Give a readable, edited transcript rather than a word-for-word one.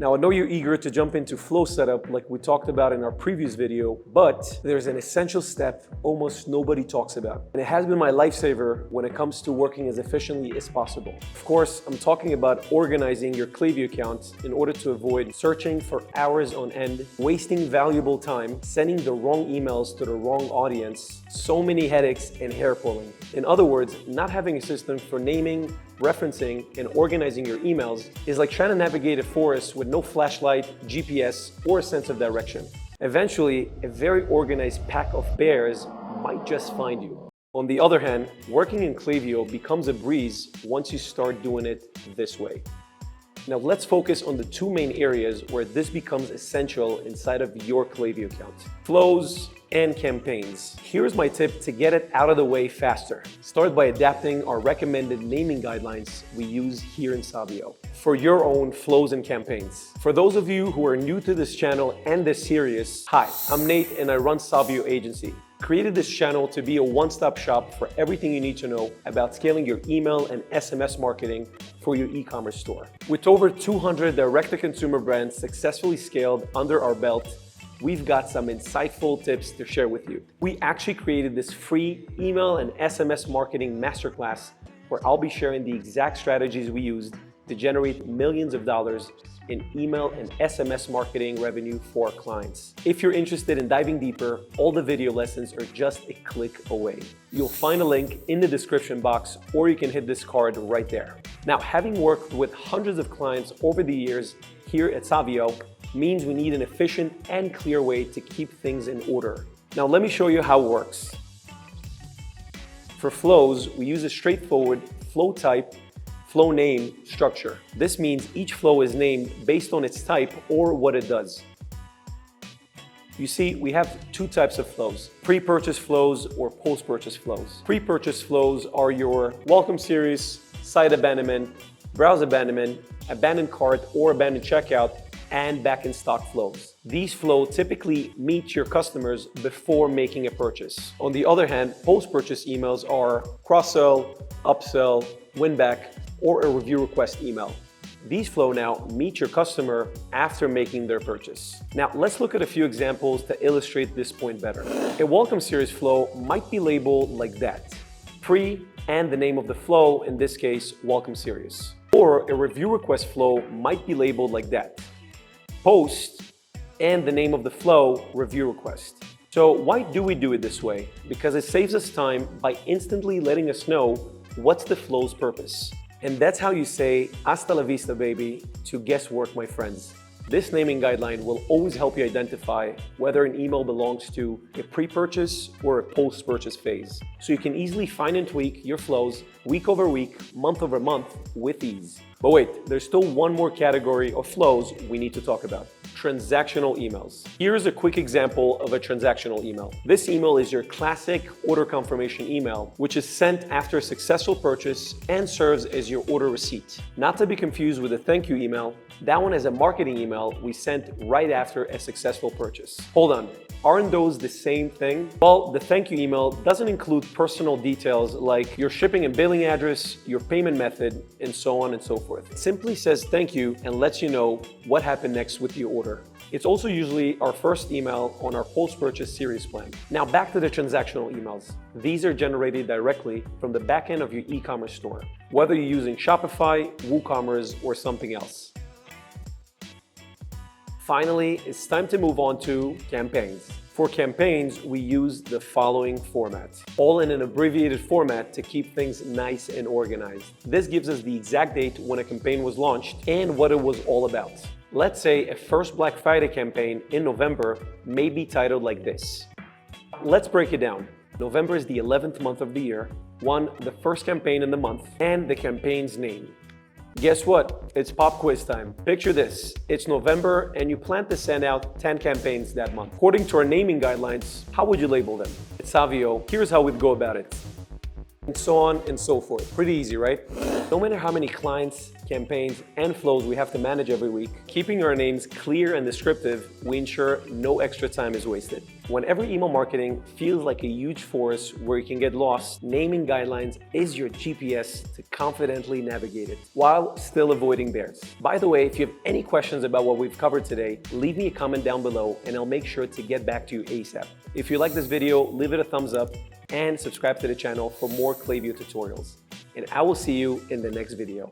Now, I know you're eager to jump into flow setup like we talked about in our previous video, but there's an essential step almost nobody talks about. And it has been my lifesaver when it comes to working as efficiently as possible. Of course, I'm talking about organizing your Klaviyo account in order to avoid searching for hours on end, wasting valuable time, sending the wrong emails to the wrong audience, so many headaches and hair pulling. In other words, not having a system for naming, referencing, and organizing your emails is like trying to navigate a forest with no flashlight, GPS, or a sense of direction. Eventually, a very organized pack of bears might just find you. On the other hand, working in Klaviyo becomes a breeze once you start doing it this way. Now let's focus on the two main areas where this becomes essential inside of your Klaviyo account: flows and campaigns. Here's my tip to get it out of the way faster. Start by adapting our recommended naming guidelines we use here in Savio for your own flows and campaigns. For those of you who are new to this channel and this series, hi, I'm Nate and I run Savio Agency. Created this channel to be a one-stop shop for everything you need to know about scaling your email and SMS marketing for your e-commerce store. With over 200 direct-to-consumer brands successfully scaled under our belt, we've got some insightful tips to share with you. We actually created this free email and SMS marketing masterclass where I'll be sharing the exact strategies we used to generate millions of dollars in email and SMS marketing revenue for our clients. If you're interested in diving deeper, all the video lessons are just a click away. You'll find a link in the description box, or you can hit this card right there. Now, having worked with hundreds of clients over the years here at Savio means we need an efficient and clear way to keep things in order. Now, let me show you how it works. For flows, we use a straightforward flow type, flow name structure. This means each flow is named based on its type or what it does. You see, we have two types of flows: pre-purchase flows or post-purchase flows. Pre-purchase flows are your welcome series, site abandonment, browse abandonment, abandoned cart or abandoned checkout, and back in stock flows. These flows typically meet your customers before making a purchase. On the other hand, post-purchase emails are cross-sell, upsell, win-back, or a review request email. These flow now meet your customer after making their purchase. Now let's look at a few examples to illustrate this point better. A welcome series flow might be labeled like that: pre and the name of the flow, in this case, welcome series. Or a review request flow might be labeled like that: post and the name of the flow, review request. So why do we do it this way? Because it saves us time by instantly letting us know what's the flow's purpose. And that's how you say "hasta la vista, baby" to guesswork, my friends. This naming guideline will always help you identify whether an email belongs to a pre-purchase or a post-purchase phase, so you can easily find and tweak your flows week over week, month over month with ease. But wait, there's still one more category of flows we need to talk about: transactional emails. Here's a quick example of a transactional email. This email is your classic order confirmation email, which is sent after a successful purchase and serves as your order receipt. Not to be confused with a thank you email. That one is a marketing email we sent right after a successful purchase. Hold on, aren't those the same thing? Well, the thank you email doesn't include personal details like your shipping and billing address, your payment method, and so on and so forth. It simply says thank you and lets you know what happened next with your order. It's also usually our first email on our post-purchase series plan. Now back to the transactional emails. These are generated directly from the back end of your e-commerce store, whether you're using Shopify, WooCommerce, or something else. Finally, it's time to move on to campaigns. For campaigns, we use the following format, all in an abbreviated format to keep things nice and organized. This gives us the exact date when a campaign was launched and what it was all about. Let's say a first Black Friday campaign in November may be titled like this. Let's break it down. November is the 11th month of the year, the first campaign in the month, and the campaign's name. Guess what? It's pop quiz time. Picture this. It's November and you plan to send out 10 campaigns that month. According to our naming guidelines, how would you label them? At Savio, here's how we'd go about it. And so on and so forth. Pretty easy, right? No matter how many clients, campaigns, and flows we have to manage every week, keeping our names clear and descriptive, we ensure no extra time is wasted. Whenever email marketing feels like a huge forest where you can get lost, naming guidelines is your GPS to confidently navigate it, while still avoiding bears. By the way, if you have any questions about what we've covered today, leave me a comment down below and I'll make sure to get back to you ASAP. If you like this video, leave it a thumbs up and subscribe to the channel for more Klaviyo tutorials. And I will see you in the next video.